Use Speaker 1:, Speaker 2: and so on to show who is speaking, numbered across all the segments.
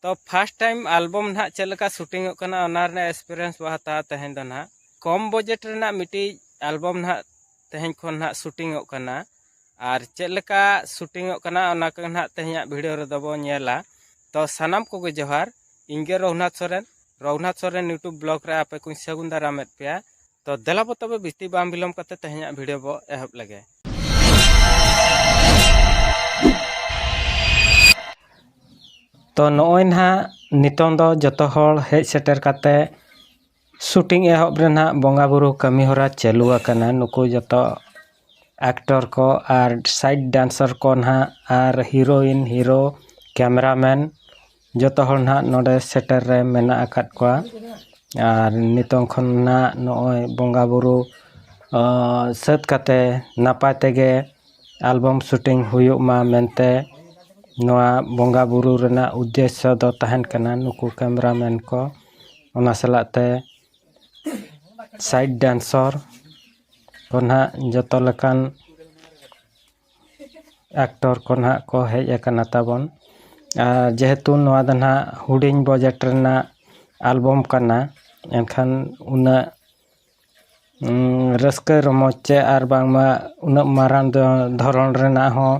Speaker 1: तो first time album ना चलका shooting experience हता तहन दो ना कम बजेट रेना मिट्टी एल्बम ना तहन खन ना शूटिंग और चलका शूटिंग ना तेहना भिडियो रेदबो नेला तो सानाम को जोहार इंगे रघुनाथ सोरेन यूट्यूब ब्लॉग रे आपे को सगुन दारामेद पे तो देलाबो तबे बिस्ती बाम बिलम कते तेहना भिडियो बो एहब लगे। तो नॉय ना नितों दो जतो हर हेज सेटर काते शूटिंग एहब रेना बोंगा बुरु कमी होरा चालू आकना नुकु जतो एक्टर को और साइड डांसर को ना और हीरोइन हीरो कैमरामैन जतो हर ना नोडे सेटर रे मेना आकात को और नितों खन ना नॉय बोंगा बुरु सत काते नापाय तेगे एल्बम शूटिंग हुयुक मा मेनते नोआ बोंगा बुरु रेना उद्देश्य दो तहन कना नुकु कैमरामैन को ओना सलाते साइड डांसर को ना जतो लकान एक्टर को ना को हेज आकना ताबन जेहेतु नोआ द ना हुडिंग बजेट रेना एल्बम कना एनखान उना रस्के रमोचे और बांगमा उना मारान धरण रेना हो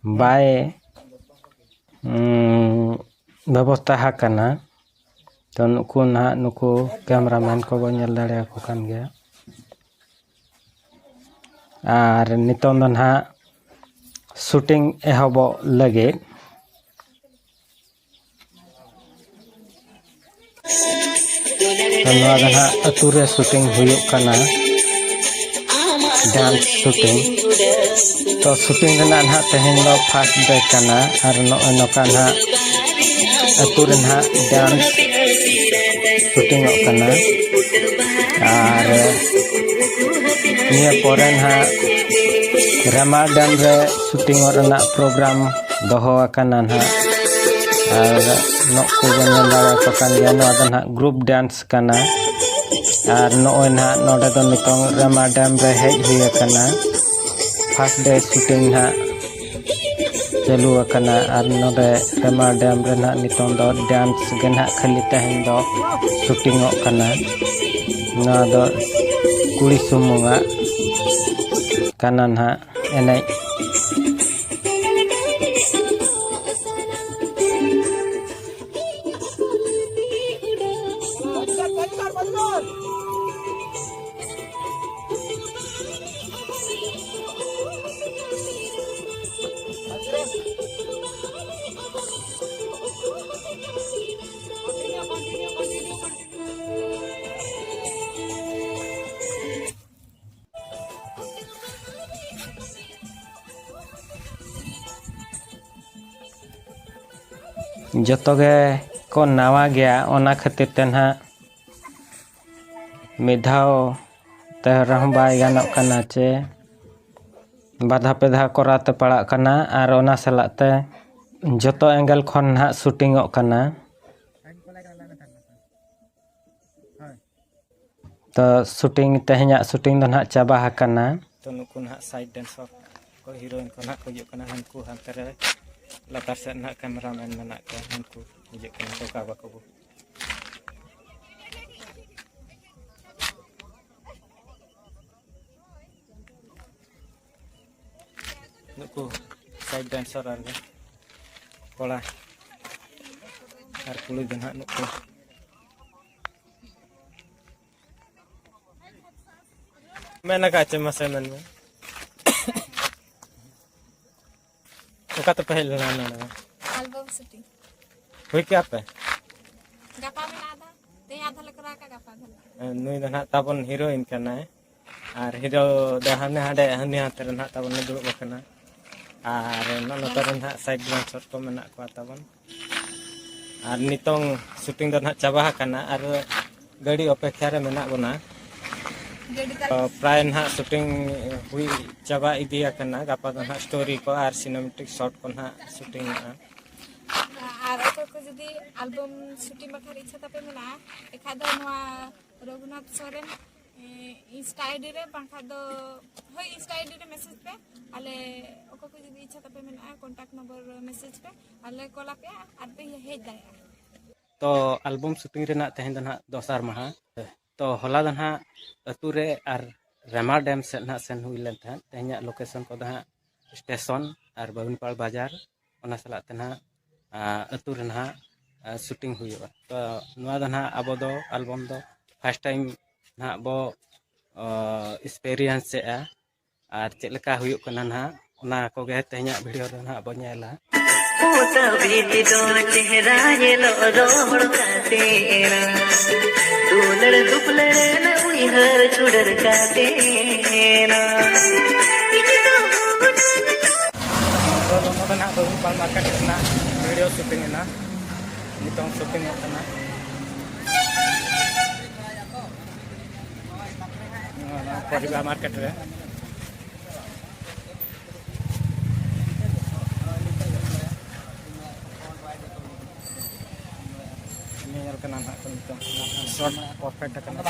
Speaker 1: बाय व्यवस्था हाकना तो नुकु कैमरामैन को बनेल दाड़े को कान गया और नितों दो ना शूटिंग एहबो लगे तो नोआ दो ना अतुरे शूटिंग हुयुक कना डांस शूटिंग तो शूटिंग रेना ना तेहन दो फर्स्ट डे कना और नोका ना अतुरे ना डांस शूटिंग कना और निया पोरे ना रमा डैम रे शूटिंग रेना प्रोग्राम दोहो आकना ना और नको बनल दाड़ा पकान गया नोआ दो ना ग्रुप डांस कना और नॉय ना नोडे दो नितों रमा डैम रे हेज हुई आकना फर्स्ट डे शूटिंग ना चालू आकना और नोडे रमा डैम रे ना नितों दो डांस गे ना खाली तहन दो शूटिंग कना ना दो कुड़ी सुमुंगा कना ना एने जतोगे को नावा गया ओना खातिर ते ना मिधाव तेहरा बाय गानोक कना चे बाधा पेधा कराते पड़ा कना और ओना सलाते जतो एंगल खन ना शूटिंग कना तो शूटिंग तेहना शूटिंग दो ना चाबा हकना तो नुकु ना साइड डांसर को हीरोइन को ना को हिजुक कना हनको हांते रे लातार से ना कैमरामैन मेना को हनको हिजुक कना तो का बाको नुकु साइड डांसर और कोड़ा और कुली दो ना नुकु मैंने कहा चे मसे मन में ओका तो पहले ना
Speaker 2: एल्बम शूटिंग
Speaker 1: हुई क्या पे
Speaker 2: गपा में आधा ते आधा लकरा का गपा धला
Speaker 1: नुई दो ना ताबन हीरोइन कना है और हीरो दो हने हाडे हने हाथ रे ना ताबन दुड़ब कना और नतर ना साइड डांसर को मेना को ताबन और नितों शूटिंग दो ना चाबा कना और गाड़ी अपेक्षा रे मेना बना प्राय ना शूटिंग हुई चाबा इदिया कना गपा दो ना स्टोरी को और सिनेमैटिक शॉट को ना शूटिंग
Speaker 2: और को जदी एल्बम शूटिंग बखार इच्छा तपे मेना एखा दो नोआ रघुनाथ सोरेन इंस्टा आईडी रे बांखा दो होय इंस्टा आईडी रे मैसेज पे आले ओको को जदी इच्छा तपे मेना कांटेक्ट नंबर मैसेज पे आले कॉल पे आर पे हेज दाया
Speaker 1: तो एल्बम शूटिंग रेना तेहन दो ना दोसार माहा तो होला दो ना अतु रे आर रेमा डैम से ना सेन हुई लेन था तेहन्या लोकेशन को दो स्टेशन और बबिनपाड़ बाजार ओना सला तेना अतु रे ना शूटिंग हुआ तो नुआ दो ना अब दो एल्बम दो फर्स्ट टाइम ना बो एक्सपीरियंस से और चेक लेका हुई कना ना ओना को गे तेहन्या वीडियो रे ना बो नेला
Speaker 3: चेहरा ये लो रोड़ का तेरा दूलड़ दुपलड़ न उइहर छुडर का तेरा
Speaker 1: तो दोनों ना बबिनपाड़ मार्केट ना वीडियो शूटिंग ना नितों शूटिंग करना परिवार मार्केट रे nyel kena nak kencang short perfect kena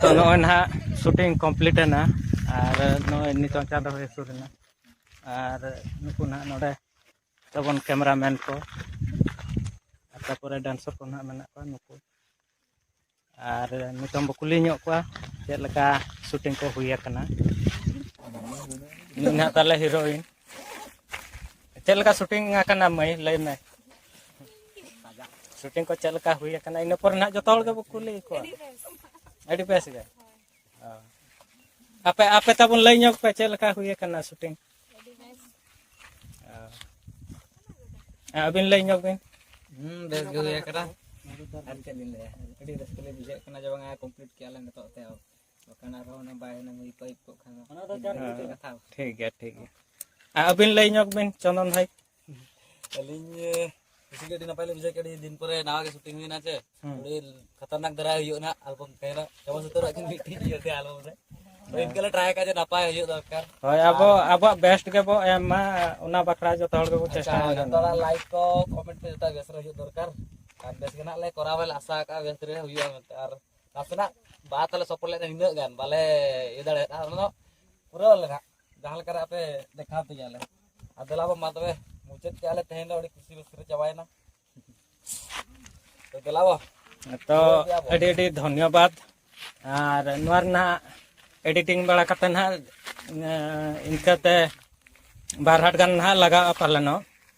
Speaker 1: तो नॉय ना शूटिंग कंप्लीट है ना और नॉय नितों चादो है सुर ना और नुकु ना नोडे तबन कैमरामैन को तारपरे डांसर को ना मेना को नुकु और नितों बकुली ñok को चेक लका शूटिंग को हुई कना ना ताले हीरोइन चेक लका शूटिंग कना मई लई में शूटिंग को चेक लका हुई कना इन पर ना जतो हल के बकुली को अड़ी बेस गे आपे आपे तबन लई ñok पे चेक लका हुई कना शूटिंग अबिन लई ñok बिन
Speaker 4: बेस गे हुई करा आर के दिन ले अड़ी रस के बुझे कना जब कंप्लीट किया ले नतो ते बकना रो ना बाय ना मई पाइप को खाना
Speaker 1: ठीक है अबिन लई ñok बिन चंदन भाई
Speaker 4: अलिंग इसी के दिन पहले बुझे के दिन पर नावा के शूटिंग हुई ना छे थोड़ी खतरनाक धरा हुई ना एल्बम कहना जब सुतर अकिन मिट्टी ये थे एल्बम रे तो इनके लिए ट्राई का नापाय हुई दरकार
Speaker 1: होय अब बेस्ट के बो एमा उना बखरा जो तोड़ के चेष्टा
Speaker 4: तोरा लाइक को कमेंट पे जता बेस रे दरकार kan bes kena le korawel asa ka bes re huya ar nasna baat le sopole ina gan bale idare no pura le na jahal kara ape dekha te jale adela ba mat be muchet ke ale tehna odi खुशी बस रे चबाय ना तो गलावा
Speaker 1: तो AD धन्यवाद और नोर ना एडिटिंग बड़ा कते ना इनकते बार हाट गान ना लगा पाले न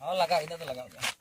Speaker 4: हां लगा ina तो लगा